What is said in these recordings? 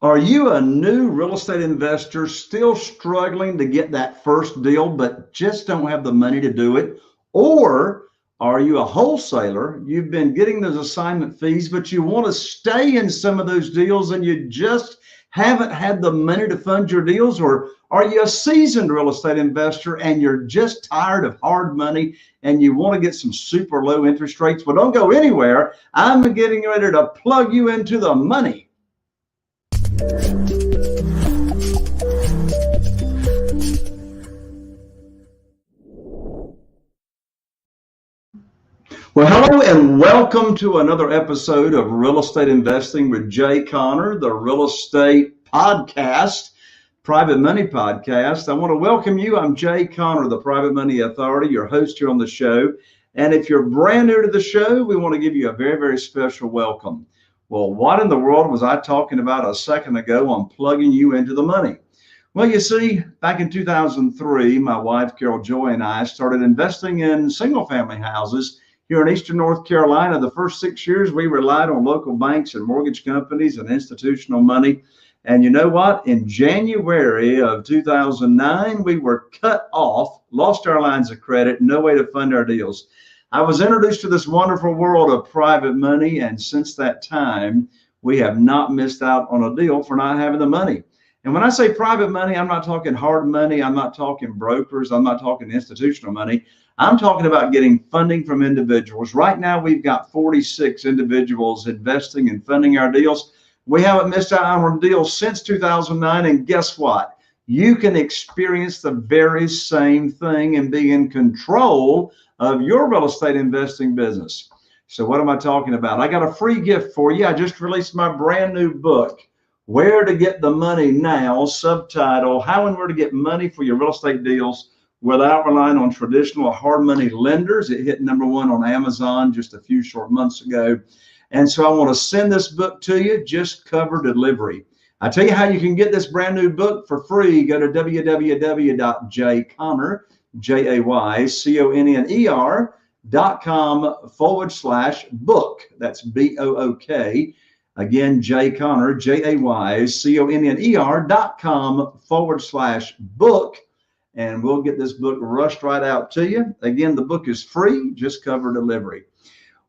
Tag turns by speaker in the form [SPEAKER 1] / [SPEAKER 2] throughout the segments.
[SPEAKER 1] Are you a new real estate investor still struggling to get that first deal, but just don't have the money to do it? Or are you a wholesaler? You've been getting those assignment fees, but you want to stay in some of those deals and you just haven't had the money to fund your deals? Or are you a seasoned real estate investor and you're just tired of hard money and you want to get some super low interest rates? Well, don't go anywhere. I'm getting ready to plug you into the money. Well, hello and welcome to another episode of Real Estate Investing with Jay Conner, the real estate podcast, Private Money Podcast. I want to welcome you. I'm Jay Conner, the Private Money Authority, your host here on the show. And if you're brand new to the show, we want to give you a very, very special welcome. Well, what in the world was I talking about a second ago on plugging you into the money? Well, you see, back in 2003, my wife, Carol Joy, and I started investing in single-family houses here in Eastern North Carolina. The first 6 years, we relied on local banks and mortgage companies and institutional money. And you know what? In January of 2009, we were cut off, lost our lines of credit, no way to fund our deals. I was introduced to this wonderful world of private money, and since that time, we have not missed out on a deal for not having the money. And when I say private money, I'm not talking hard money, I'm not talking brokers, I'm not talking institutional money. I'm talking about getting funding from individuals. Right now, we've got 46 individuals investing and funding our deals. We haven't missed out on deals since 2009, and guess what? You can experience the very same thing and be in control of your real estate investing business. So what am I talking about? I got a free gift for you. I just released my brand new book, Where to Get the Money Now, subtitle, How and Where to Get Money for Your Real Estate Deals Without Relying on Traditional Hard Money Lenders. It hit #1 on Amazon just a few short months ago. And so I want to send this book to you, just cover delivery. I tell you how you can get this brand new book for free. Go to www.jayconner.com/book. That's BOOK. Again, Jay Conner, JayConner.com/book. And we'll get this book rushed right out to you. Again, the book is free, just cover delivery.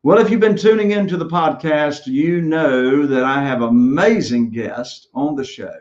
[SPEAKER 1] Well, if you've been tuning into the podcast, you know that I have amazing guests on the show.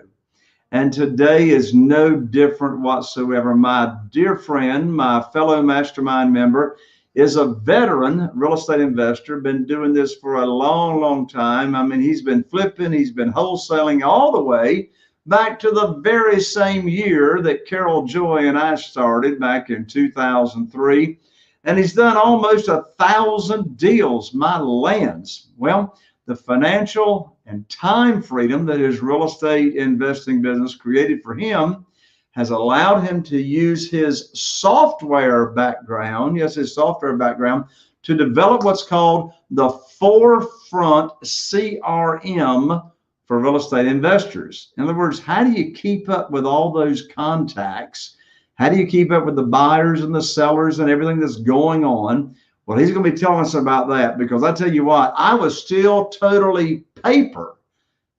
[SPEAKER 1] And today is no different whatsoever. My dear friend, my fellow mastermind member, is a veteran real estate investor, been doing this for a long, long time. I mean, he's been flipping, he's been wholesaling all the way back to the very same year that Carol Joy and I started back in 2003. And he's done almost 1,000 deals, my lands. Well, the financial and time freedom that his real estate investing business created for him has allowed him to use his software background, his software background, to develop what's called the Forefront CRM for real estate investors. In other words, how do you keep up with all those contacts? How do you keep up with the buyers and the sellers and everything that's going on? Well, he's going to be telling us about that, because I tell you what, I was still totally paper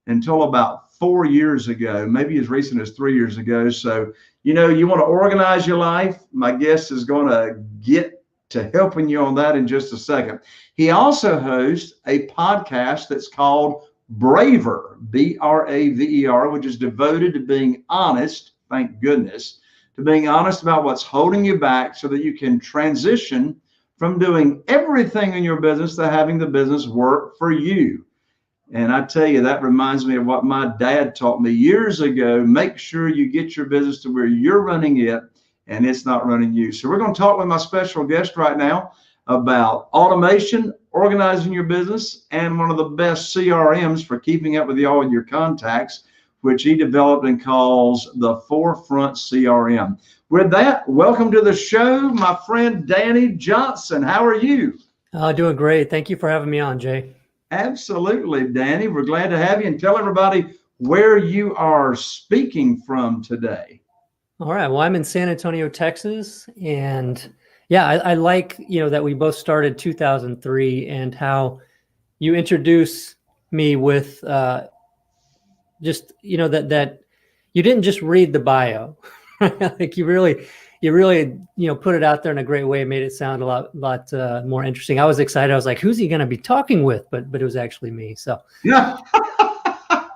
[SPEAKER 1] until about 4 years ago, maybe as recent as 3 years ago. So, you want to organize your life. My guest is going to get to helping you on that in just a second. He also hosts a podcast that's called Braver, BRAVER, which is devoted to being honest, thank goodness, to being honest about what's holding you back so that you can transition from doing everything in your business to having the business work for you. And I tell you, that reminds me of what my dad taught me years ago. Make sure you get your business to where you're running it and it's not running you. So we're going to talk with my special guest right now about automation, organizing your business, and one of the best CRMs for keeping up with all your contacts, which he developed and calls the Forefront CRM. With that, welcome to the show, my friend Danny Johnson. How are you?
[SPEAKER 2] Doing great. Thank you for having me on, Jay.
[SPEAKER 1] Absolutely, Danny. We're glad to have you, and tell everybody where you are speaking from today.
[SPEAKER 2] All right. Well, I'm in San Antonio, Texas, and yeah, I like, that we both started 2003 and how you introduce me with just, that you didn't just read the bio, like you really, put it out there in a great way. It made it sound a lot more interesting. I was excited. I was like, who's he going to be talking with? But it was actually me. So
[SPEAKER 1] Yeah,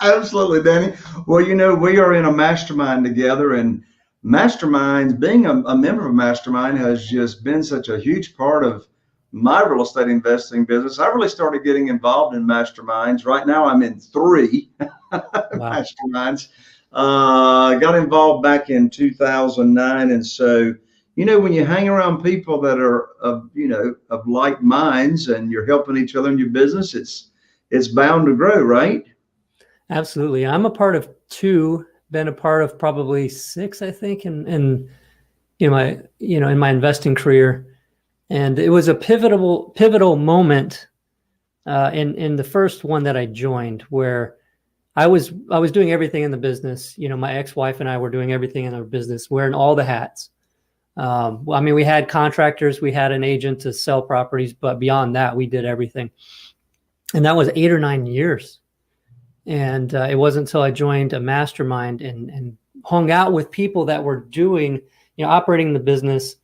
[SPEAKER 1] absolutely, Danny. Well, we are in a mastermind together, and masterminds, being a member of a mastermind has just been such a huge part of my real estate investing business. I really started getting involved in masterminds. Right now, I'm in 3
[SPEAKER 2] wow.
[SPEAKER 1] masterminds. Got involved back in 2009. And so, when you hang around people that are of like minds and you're helping each other in your business, it's bound to grow, right?
[SPEAKER 2] Absolutely. I'm a part of 2, been a part of probably 6, I think, in my investing career. And it was a pivotal moment in the first one that I joined, where I was doing everything in the business. My ex-wife and I were doing everything in our business, wearing all the hats. We had contractors, we had an agent to sell properties, but beyond that, we did everything. And that was 8 or 9 years. And it wasn't until I joined a mastermind and hung out with people that were doing, operating the business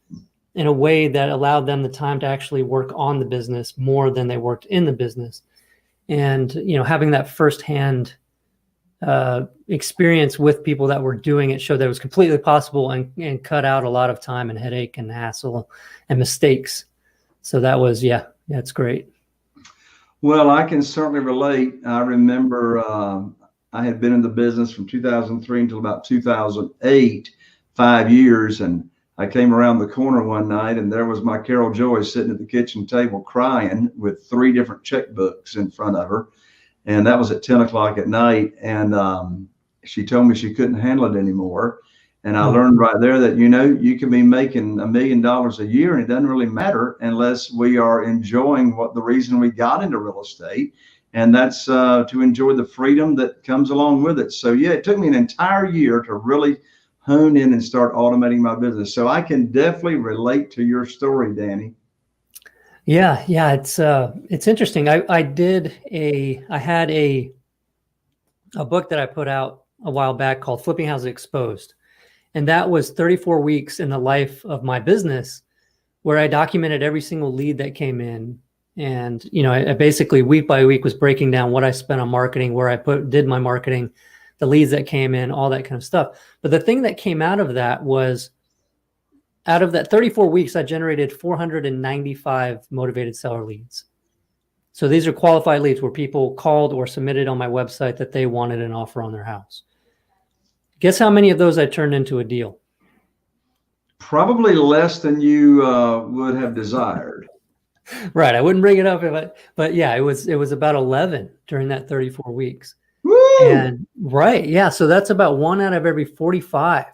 [SPEAKER 2] in a way that allowed them the time to actually work on the business more than they worked in the business. And, having that firsthand experience with people that were doing it showed that it was completely possible and cut out a lot of time and headache and hassle and mistakes. So that was, it's great.
[SPEAKER 1] Well, I can certainly relate. I remember I had been in the business from 2003 until about 2008, 5 years. And I came around the corner one night and there was my Carol Joy sitting at the kitchen table crying with 3 different checkbooks in front of her. And that was at 10 o'clock at night. And she told me she couldn't handle it anymore. And I learned right there that, you can be making $1 million a year and it doesn't really matter unless we are enjoying the reason we got into real estate. And that's to enjoy the freedom that comes along with it. So, it took me an entire year to really hone in and start automating my business. So I can definitely relate to your story, Danny.
[SPEAKER 2] Yeah. It's interesting. I had a book that I put out a while back called Flipping Houses Exposed. And that was 34 weeks in the life of my business, where I documented every single lead that came in. And, I basically week by week was breaking down what I spent on marketing, where I did my marketing, the leads that came in, all that kind of stuff. But the thing that came out of that was, out of that 34 weeks, I generated 495 motivated seller leads. So these are qualified leads where people called or submitted on my website that they wanted an offer on their house. Guess how many of those I turned into a deal?
[SPEAKER 1] Probably less than you would have desired.
[SPEAKER 2] Right. I wouldn't bring it up but yeah, it was about 11 during that 34 weeks.
[SPEAKER 1] Woo!
[SPEAKER 2] And right. Yeah. So that's about 1 out of every 45.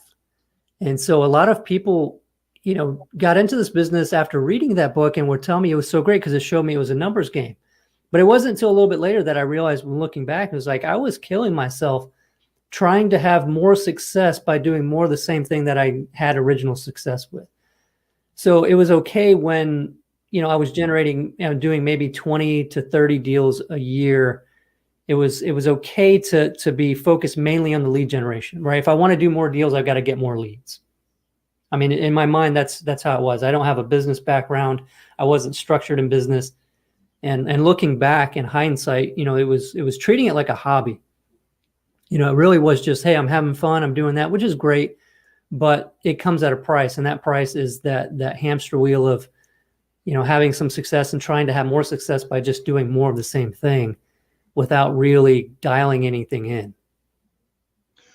[SPEAKER 2] And so a lot of people, got into this business after reading that book and would tell me it was so great because it showed me it was a numbers game. But it wasn't until a little bit later that I realized, when looking back, it was like I was killing myself trying to have more success by doing more of the same thing that I had original success with. So it was okay when, I was generating, doing maybe 20 to 30 deals a year. It was okay to be focused mainly on the lead generation, right? If I want to do more deals, I've got to get more leads. I mean, in my mind, that's how it was. I don't have a business background. I wasn't structured in business. And looking back in hindsight, it was treating it like a hobby. It really was just, hey, I'm having fun. I'm doing that, which is great, but it comes at a price. And that price is that hamster wheel of, having some success and trying to have more success by just doing more of the same thing without really dialing anything in,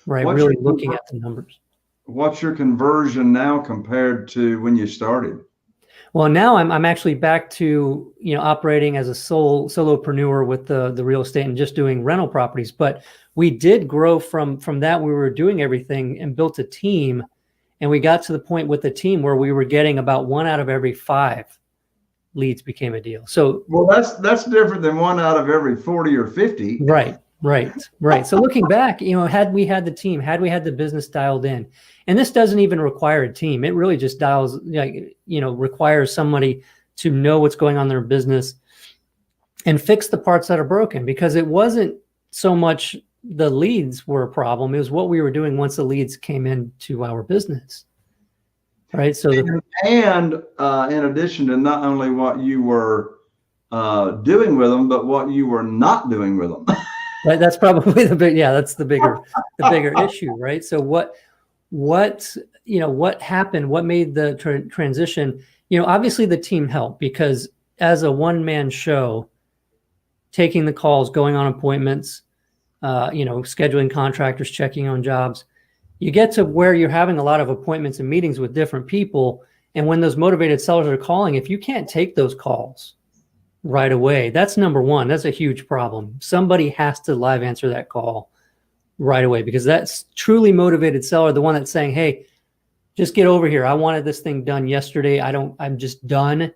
[SPEAKER 2] right? Really looking at the numbers.
[SPEAKER 1] What's your conversion now compared to when you started?
[SPEAKER 2] Well, now I'm actually back to, operating as a solopreneur with the real estate and just doing rental properties. But we did grow from that. We were doing everything and built a team, and we got to the point with the team where we were getting about 1 out of every 5 leads became a deal. So,
[SPEAKER 1] well, that's different than 1 out of every 40 or 50.
[SPEAKER 2] Right. So looking back, had we had the team, had we had the business dialed in, and this doesn't even require a team. It really just requires somebody to know what's going on in their business and fix the parts that are broken, because it wasn't so much the leads were a problem. It was what we were doing once the leads came into our business. Right. So
[SPEAKER 1] and in addition to not only what you were doing with them, but what you were not doing with them.
[SPEAKER 2] That's probably that's the bigger issue, right? So what happened, what made the transition, obviously the team helped, because as a one-man show, taking the calls, going on appointments, scheduling contractors, checking on jobs, you get to where you're having a lot of appointments and meetings with different people. And when those motivated sellers are calling, if you can't take those calls right away, that's number one. That's a huge problem. Somebody has to live answer that call right away, because that's truly motivated seller, the one that's saying, hey, just get over here. I wanted this thing done yesterday. I'm just done.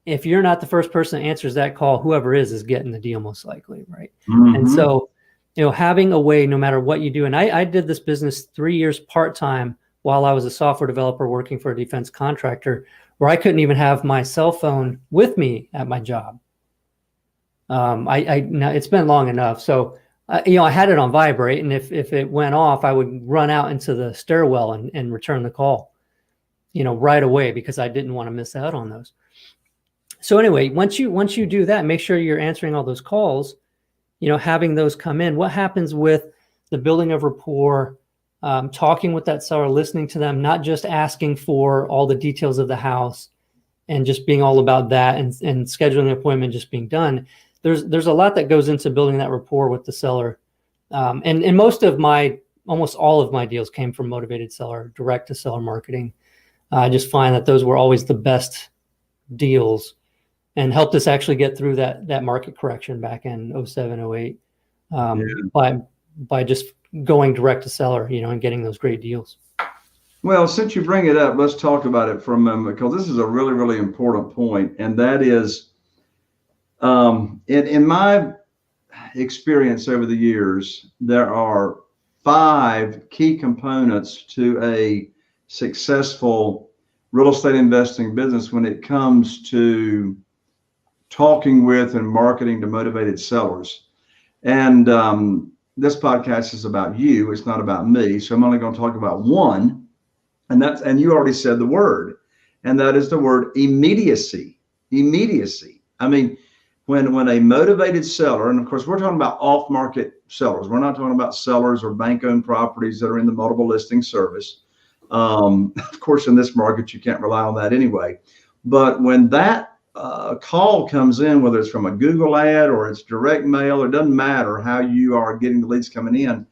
[SPEAKER 2] If you're not the first person that answers that call, whoever is getting the deal most likely, right? Mm-hmm. And so, having a way, no matter what you do. And I did this business 3 years part-time while I was a software developer working for a defense contractor, where I couldn't even have my cell phone with me at my job. Now it's been long enough. So, I had it on vibrate, and if it went off, I would run out into the stairwell and return the call, right away, because I didn't want to miss out on those. So anyway, once you do that, make sure you're answering all those calls, having those come in. What happens with the building of rapport, talking with that seller, listening to them, not just asking for all the details of the house and just being all about that and scheduling an appointment just being done. There's a lot that goes into building that rapport with the seller. And almost all of my deals came from motivated seller, direct to seller marketing. I just find that those were always the best deals and helped us actually get through that market correction back in 07, 08, by just going direct to seller, and getting those great deals.
[SPEAKER 1] Well, since you bring it up, let's talk about it for a moment, because this is a really, really important point. And that is, in my experience over the years, there are 5 key components to a successful real estate investing business when it comes to talking with and marketing to motivated sellers. And this podcast is about you. It's not about me. So I'm only going to talk about one. And you already said the word, and that is the word immediacy. Immediacy. I mean, when a motivated seller, and of course we're talking about off-market sellers. We're not talking about sellers or bank-owned properties that are in the multiple listing service. Of course, in this market, you can't rely on that anyway. But when that call comes in, whether it's from a Google ad or it's direct mail, it doesn't matter how you are getting the leads coming in.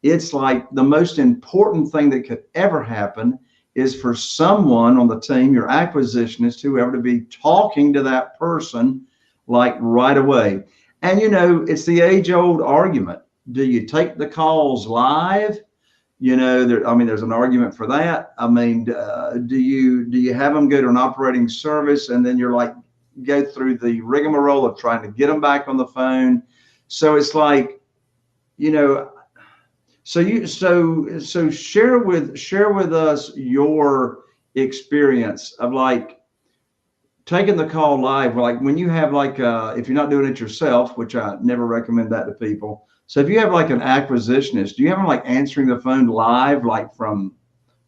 [SPEAKER 1] It's like the most important thing that could ever happen is for someone on the team, your acquisitionist, whoever, to be talking to that person like right away. And it's the age-old argument. Do you take the calls live? There's an argument for that. I mean, do you have them go to an operating service and then you're like, go through the rigmarole of trying to get them back on the phone? So it's like, so share with us your experience of like taking the call live, like when you have if you're not doing it yourself, which I never recommend that to people. So if you have like an acquisitionist, do you have them like answering the phone live, like from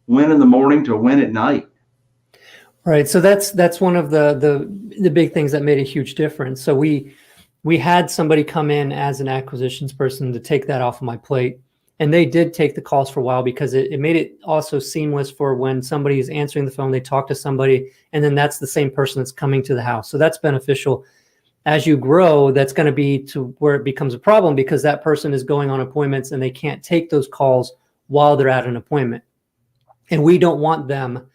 [SPEAKER 1] when in the morning to when at night?
[SPEAKER 2] Right. So that's one of the big things that made a huge difference. So we had somebody come in as an acquisitions person to take that off of my plate. And they did take the calls for a while, because it made it also seamless for when somebody is answering the phone, they talk to somebody, and then that's the same person that's coming to the house. So that's beneficial. As you grow, that's going to be to where it becomes a problem, because that person is going on appointments and they can't take those calls while they're at an appointment. And we don't want them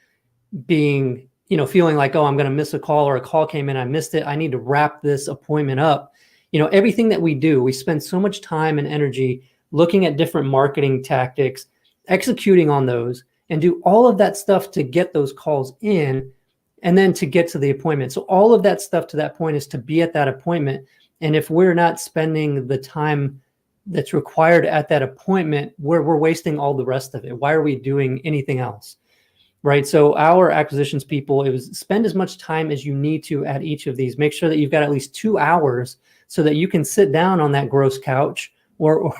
[SPEAKER 2] being, feeling like, oh, I'm going to miss a call, or a call came in, I missed it, I need to wrap this appointment up. Everything that we do, we spend so much time and energy looking at different marketing tactics, executing on those, and do all of that stuff to get those calls in and then to get to the appointment. So all of that stuff to that point is to be at that appointment. And if we're not spending the time that's required at that appointment, we're wasting all the rest of it. Why are we doing anything else? Right. So our acquisitions people, it was spend as much time as you need to at each of these. Make sure that you've got at least 2 hours so that you can sit down on that gross couch or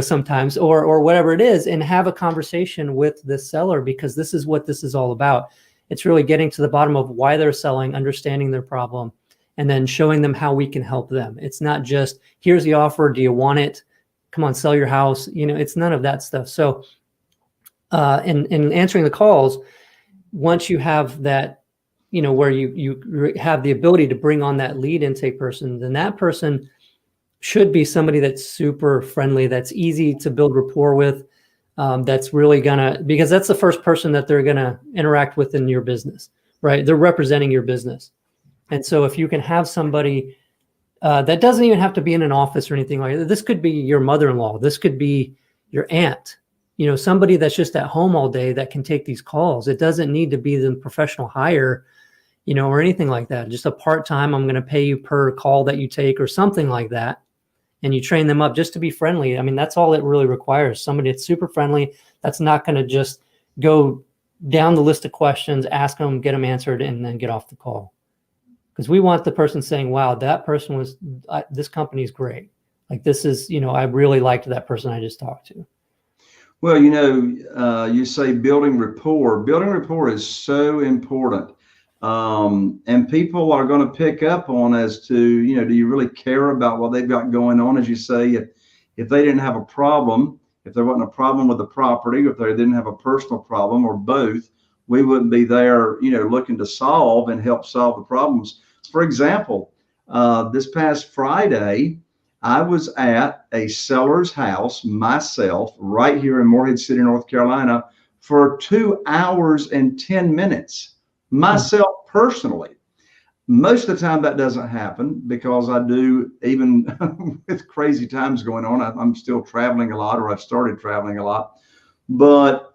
[SPEAKER 2] sometimes, or whatever it is, and have a conversation with the seller, because this is what this is all about. It's really getting to the bottom of why they're selling, understanding their problem, and then showing them how we can help them. It's not just, here's the offer, do you want it? Come on, sell your house. It's none of that stuff. So in answering the calls, once you have that, where you have the ability to bring on that lead intake person, then that person should be somebody that's super friendly, that's easy to build rapport with, that's really because that's the first person that they're gonna interact with in your business, right? They're representing your business. And so if you can have somebody that doesn't even have to be in an office or anything like that. This could be your mother-in-law. This could be your aunt, somebody that's just at home all day that can take these calls. It doesn't need to be the professional hire, or anything like that. Just a part-time, I'm going to pay you per call that you take or something like that. And you train them up just to be friendly. I mean, that's all it really requires. Somebody that's super friendly, that's not going to just go down the list of questions, ask them, get them answered, and then get off the call. Because we want the person saying, wow, that person this company's great. Like, this is, I really liked that person I just talked to.
[SPEAKER 1] Well, you say building rapport. Building rapport is so important. And people are going to pick up on as to, do you really care about what they've got going on? As you say, if they didn't have a problem, if there wasn't a problem with the property, if they didn't have a personal problem, or both, we wouldn't be there, looking to solve and help solve the problems. For example, this past Friday, I was at a seller's house myself right here in Morehead City, North Carolina, for 2 hours and 10 minutes, myself personally. Most of the time that doesn't happen, because I do, even with crazy times going on, I'm still traveling a lot, or I've started traveling a lot. But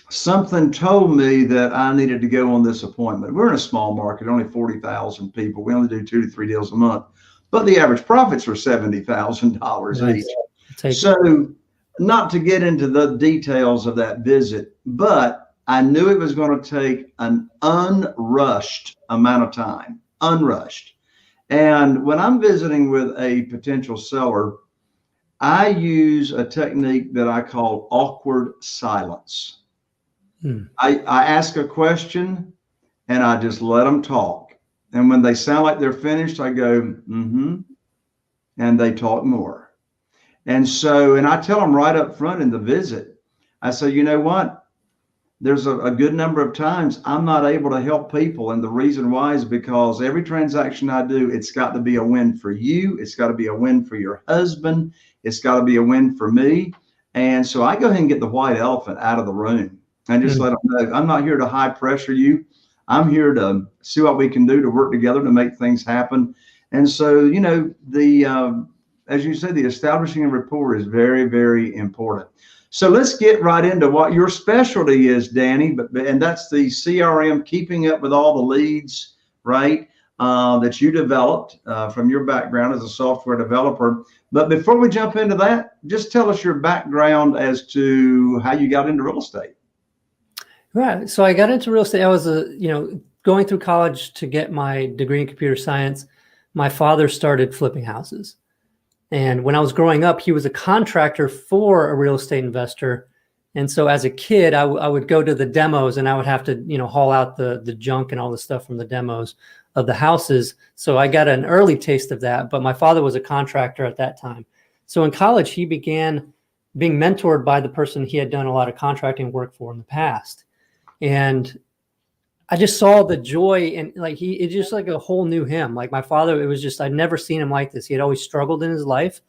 [SPEAKER 1] something told me that I needed to go on this appointment. We're in a small market, only 40,000 people. We only do 2 to 3 deals a month, but the average profits are $70,000 each. So, not to get into the details of that visit, but I knew it was going to take an unrushed amount of time, unrushed. And when I'm visiting with a potential seller, I use a technique that I call awkward silence. I ask a question and I just let them talk. And when they sound like they're finished, I go, mm-hmm, and they talk more. And I tell them right up front in the visit, I say, you know what? There's a good number of times I'm not able to help people. And the reason why is because every transaction I do, it's got to be a win for you. It's got to be a win for your husband. It's got to be a win for me. And so I go ahead and get the white elephant out of the room and just let them know, I'm not here to high pressure you. I'm here to see what we can do to work together to make things happen. And so, as you said, the establishing a rapport is very, very important. So let's get right into what your specialty is, Danny, and that's the CRM, keeping up with all the leads, right, that you developed from your background as a software developer. But before we jump into that, just tell us your background as to how you got into real estate.
[SPEAKER 2] Right. So I got into real estate. I was, going through college to get my degree in computer science. My father started flipping houses. And when I was growing up, he was a contractor for a real estate investor. And so as a kid, I would go to the demos and I would have to, haul out the junk and all the stuff from the demos of the houses. So I got an early taste of that. But my father was a contractor at that time. So in college, he began being mentored by the person he had done a lot of contracting work for in the past. And I just saw the joy, and it's just like a whole new him. Like my father, it was just, I'd never seen him like this. He had always struggled in his life.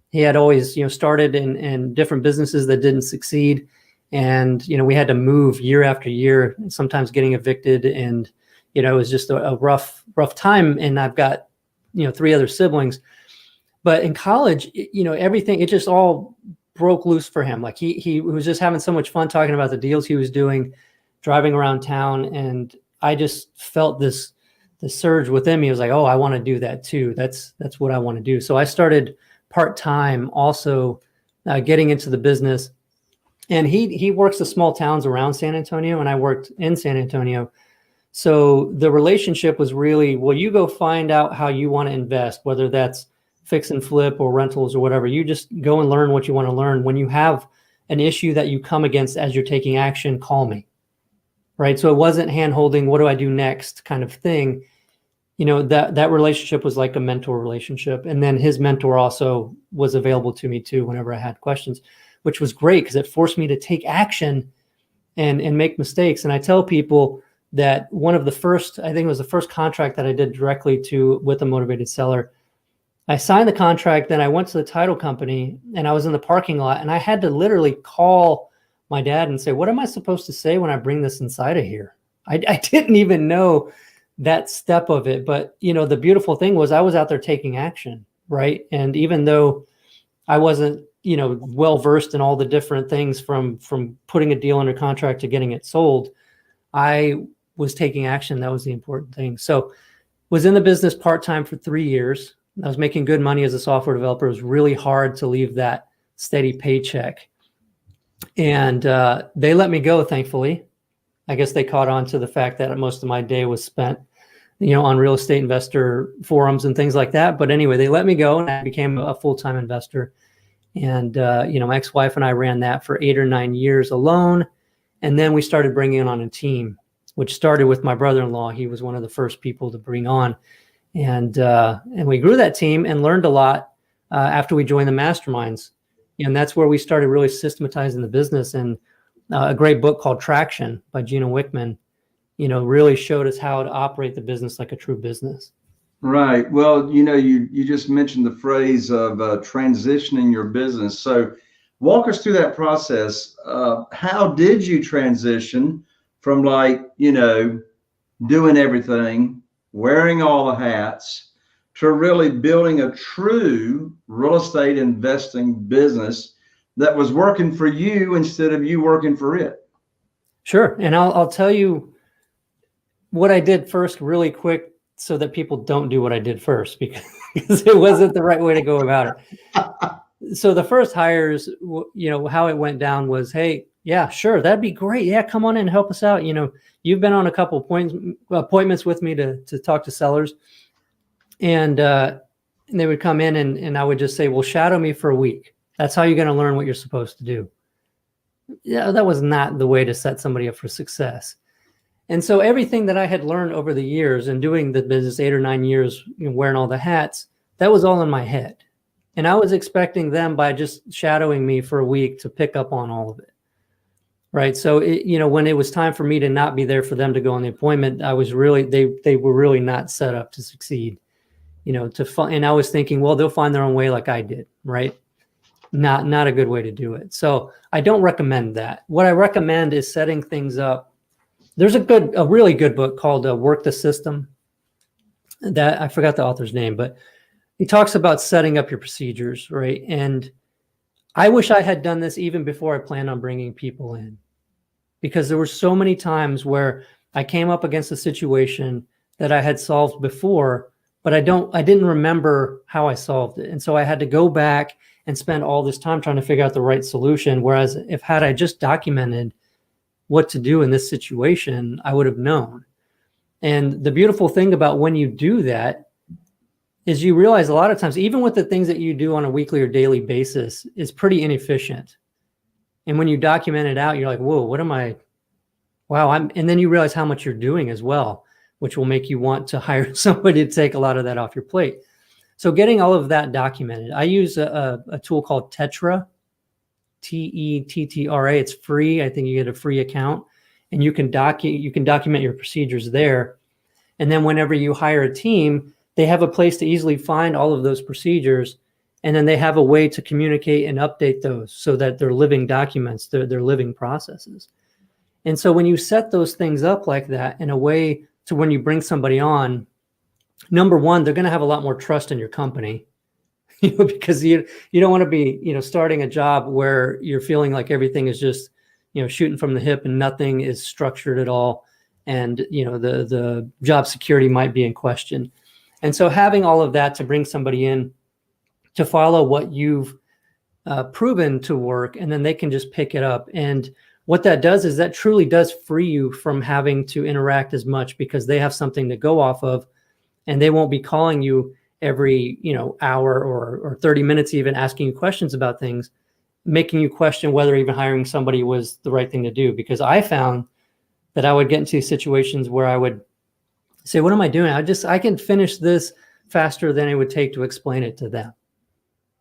[SPEAKER 2] He had always, started in different businesses that didn't succeed. And, we had to move year after year, sometimes getting evicted. And, it was just a rough time. And I've got, 3 other siblings. But in college, everything, it just all broke loose for him. Like he was just having so much fun talking about the deals he was doing, driving around town. And I just felt the surge within me. I was like, oh, I want to do that too. That's what I want to do. So I started part-time also getting into the business. And he works the small towns around San Antonio, and I worked in San Antonio. So the relationship was really, well, you go find out how you want to invest, whether that's fix and flip or rentals or whatever. You just go and learn what you want to learn. When you have an issue that you come against as you're taking action, call me. Right. So it wasn't hand holding, what do I do next kind of thing. That relationship was like a mentor relationship. And then his mentor also was available to me too, whenever I had questions, which was great because it forced me to take action and make mistakes. And I tell people that one of the first, I think it was the first contract that I did directly with a motivated seller. I signed the contract, then I went to the title company and I was in the parking lot and I had to literally call my dad and say, what am I supposed to say when I bring this inside of here? I didn't even know that step of it. But, the beautiful thing was I was out there taking action, right? And even though I wasn't, well-versed in all the different things from putting a deal under contract to getting it sold, I was taking action. That was the important thing. So was in the business part-time for 3 years. I was making good money as a software developer. It was really hard to leave that steady paycheck. And they let me go, thankfully. I guess they caught on to the fact that most of my day was spent, on real estate investor forums and things like that. But anyway, they let me go and I became a full-time investor. And, my ex-wife and I ran that for 8 or 9 years alone. And then we started bringing on a team, which started with my brother-in-law. He was one of the first people to bring on. And we grew that team and learned a lot after we joined the Masterminds. And that's where we started really systematizing the business. And a great book called Traction by Gino Wickman, really showed us how to operate the business like a true business.
[SPEAKER 1] Right. Well, you just mentioned the phrase of transitioning your business. So walk us through that process. How did you transition from doing everything, wearing all the hats, to really building a true real estate investing business that was working for you instead of you working for it?
[SPEAKER 2] Sure. And I'll tell you what I did first really quick so that people don't do what I did first, because it wasn't the right way to go about it. So the first hires, how it went down was, hey, yeah, sure, that'd be great. Yeah, come on in and help us out. You've been on a couple appointments with me to talk to sellers. And they would come in and I would just say, well, shadow me for a week. That's how you're going to learn what you're supposed to do. Yeah, that was not the way to set somebody up for success. And so everything that I had learned over the years and doing the business 8 or 9 years, wearing all the hats, that was all in my head. And I was expecting them, by just shadowing me for a week, to pick up on all of it. Right. So, when it was time for me to not be there for them to go on the appointment, I was really, they were really not set up to succeed, and I was thinking, well, they'll find their own way like I did. Right. Not a good way to do it. So I don't recommend that. What I recommend is setting things up. There's a really good book called Work the System. That I forgot the author's name, but he talks about setting up your procedures, right? And I wish I had done this even before I planned on bringing people in, because there were so many times where I came up against a situation that I had solved before, but I didn't remember how I solved it. And so I had to go back and spend all this time trying to figure out the right solution. Whereas had I just documented what to do in this situation, I would have known. And the beautiful thing about when you do that is you realize a lot of times, even with the things that you do on a weekly or daily basis, is pretty inefficient. And when you document it out, you're like, whoa, and then you realize how much you're doing as well, which will make you want to hire somebody to take a lot of that off your plate. So getting all of that documented, I use a tool called Tetra, Tettra. It's free. I think you get a free account, and you can document your procedures there. And then whenever you hire a team, they have a place to easily find all of those procedures. And then they have a way to communicate and update those so that they're living documents, they're living processes. And so when you set those things up like that in a way to when you bring somebody on, number one, they're going to have a lot more trust in your company, because you don't want to be, starting a job where you're feeling like everything is just, shooting from the hip and nothing is structured at all. And, the job security might be in question. And so having all of that to bring somebody in to follow what you've proven to work, and then they can just pick it up. And what that does is that truly does free you from having to interact as much, because they have something to go off of, and they won't be calling you every, hour or 30 minutes, even asking you questions about things, making you question whether even hiring somebody was the right thing to do. Because I found that I would get into situations where I would say, what am I doing? I can finish this faster than it would take to explain it to them.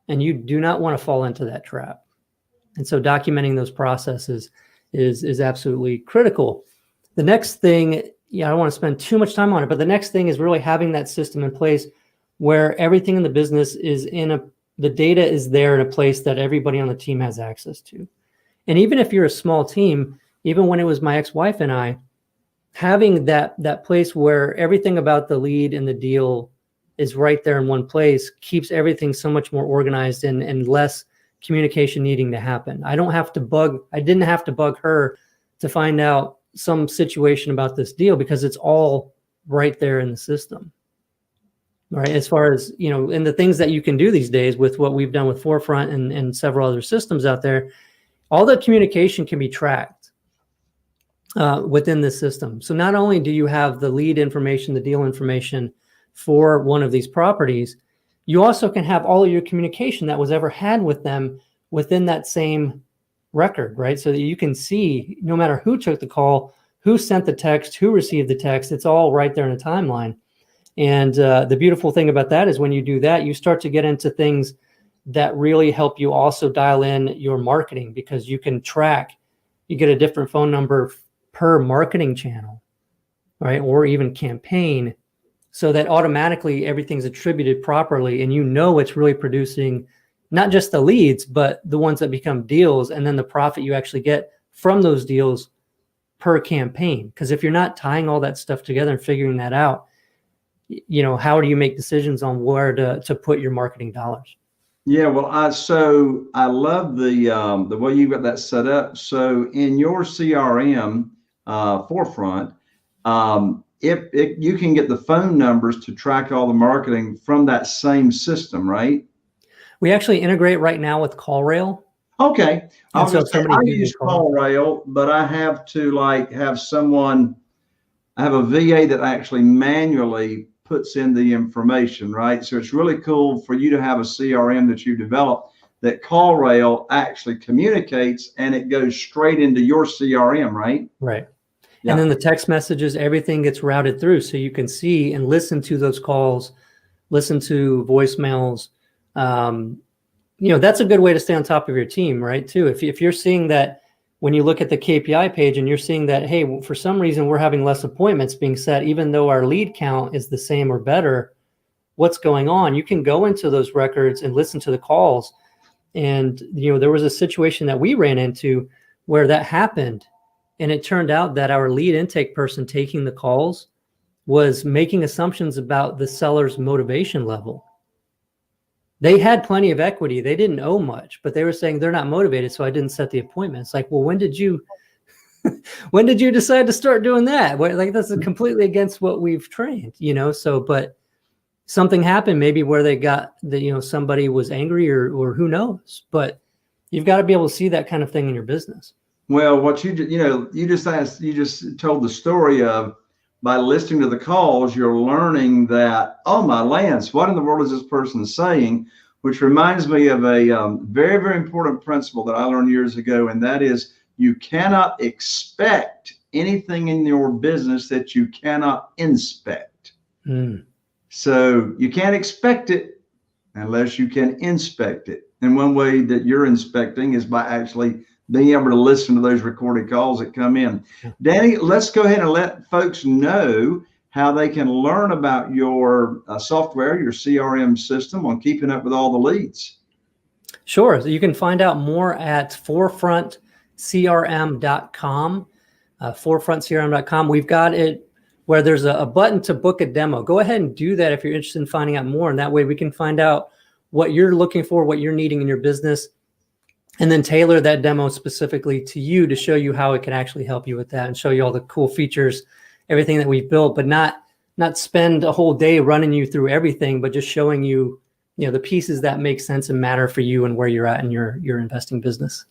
[SPEAKER 2] And you do not want to fall into that trap. And so documenting those processes is absolutely critical. The next thing, I don't want to spend too much time on it, but the next thing is really having that system in place where everything in the business is the data is there in a place that everybody on the team has access to. And even if you're a small team, even when it was my ex-wife and I, having that place where everything about the lead and the deal is right there in one place keeps everything so much more organized and less communication needing to happen. I didn't have to bug her to find out some situation about this deal because it's all right there in the system. Right. As far as, and the things that you can do these days with what we've done with Forefront and several other systems out there, all the communication can be tracked within this system. So not only do you have the lead information, the deal information for one of these properties, you also can have all of your communication that was ever had with them within that same record, right? So that you can see no matter who took the call, who sent the text, who received the text, it's all right there in a timeline. And the beautiful thing about that is when you do that, you start to get into things that really help you also dial in your marketing, because you can track, you get a different phone number per marketing channel, right? Or even campaign, so that automatically everything's attributed properly and it's really producing not just the leads, but the ones that become deals, and then the profit you actually get from those deals per campaign. Because if you're not tying all that stuff together and figuring that out, how do you make decisions on where to put your marketing dollars?
[SPEAKER 1] Yeah, well, I love the way you got that set up. So in your CRM Forefront, if you can get the phone numbers to track all the marketing from that same system, right?
[SPEAKER 2] We actually integrate right now with CallRail.
[SPEAKER 1] Okay. I
[SPEAKER 2] use
[SPEAKER 1] CallRail, but I have to have someone. I have a VA that actually manually puts in the information, right? So it's really cool for you to have a CRM that you develop that CallRail actually communicates, and it goes straight into your CRM, right?
[SPEAKER 2] Right.
[SPEAKER 1] Yeah.
[SPEAKER 2] And then the text messages, everything gets routed through, so you can see and listen to those calls, listen to voicemails. That's a good way to stay on top of your team, right? Too. If you're seeing that, when you look at the KPI page and you're seeing that, hey, for some reason we're having less appointments being set, even though our lead count is the same or better, what's going on? You can go into those records and listen to the calls. And, there was a situation that we ran into where that happened. And it turned out that our lead intake person taking the calls was making assumptions about the seller's motivation level. They had plenty of equity. They didn't owe much, but they were saying they're not motivated, so I didn't set the appointment. It's like, well, when did you decide to start doing that? That's completely against what we've trained, So, but something happened maybe where they got that, somebody was angry or who knows. But you've got to be able to see that kind of thing in your business.
[SPEAKER 1] Well, what you just told the story of, by listening to the calls, you're learning that, oh my lands, what in the world is this person saying? Which reminds me of a very, very important principle that I learned years ago, and that is you cannot expect anything in your business that you cannot inspect. So you can't expect it unless you can inspect it. And one way that you're inspecting is by actually being able to listen to those recorded calls that come in. Danny, let's go ahead and let folks know how they can learn about your software, your CRM system, on keeping up with all the leads.
[SPEAKER 2] Sure. So you can find out more at forefrontcrm.com, forefrontcrm.com. We've got it where there's a button to book a demo. Go ahead and do that if you're interested in finding out more. And that way we can find out what you're looking for, what you're needing in your business, and then tailor that demo specifically to you to show you how it can actually help you with that and show you all the cool features, everything that we've built, but not spend a whole day running you through everything, but just showing you, the pieces that make sense and matter for you and where you're at in your investing business.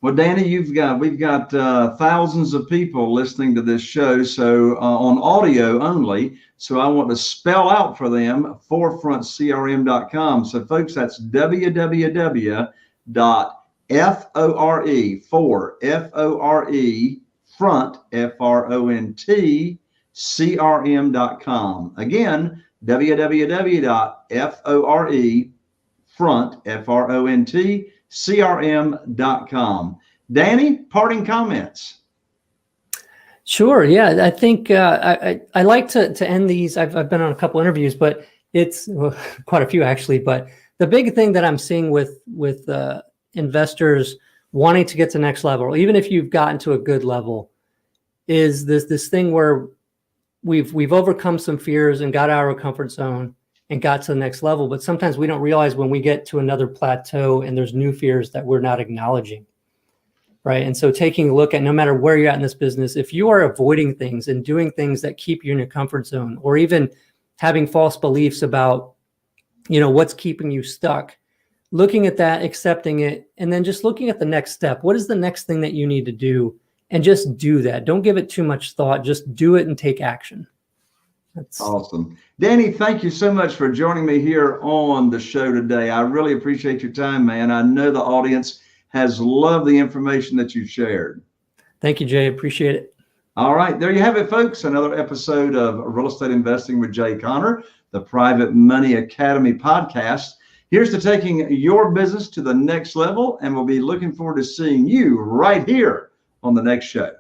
[SPEAKER 1] Well, Danny, we've got thousands of people listening to this show, so on audio only. So I want to spell out for them forefrontcrm.com. So folks, that's www.FORE front FRONT CRM.com. Again, www.FORE front CRM.com. Danny, parting comments.
[SPEAKER 2] Sure. Yeah, I think I like to end these. I've been on a couple interviews, but it's quite a few actually. But the big thing that I'm seeing with investors wanting to get to the next level, even if you've gotten to a good level, is this thing where we've overcome some fears and got out of our comfort zone and got to the next level. But sometimes we don't realize when we get to another plateau and there's new fears that we're not acknowledging. Right. And so taking a look at no matter where you're at in this business, if you are avoiding things and doing things that keep you in your comfort zone, or even having false beliefs about, what's keeping you stuck, looking at that, accepting it, and then just looking at the next step. What is the next thing that you need to do? And just do that. Don't give it too much thought. Just do it and take action. That's
[SPEAKER 1] awesome. Danny, thank you so much for joining me here on the show today. I really appreciate your time, man. I know the audience has loved the information that you shared.
[SPEAKER 2] Thank you, Jay. Appreciate it.
[SPEAKER 1] All right. There you have it, folks. Another episode of Real Estate Investing with Jay Conner, the Private Money Academy podcast. Here's to taking your business to the next level, and we'll be looking forward to seeing you right here on the next show.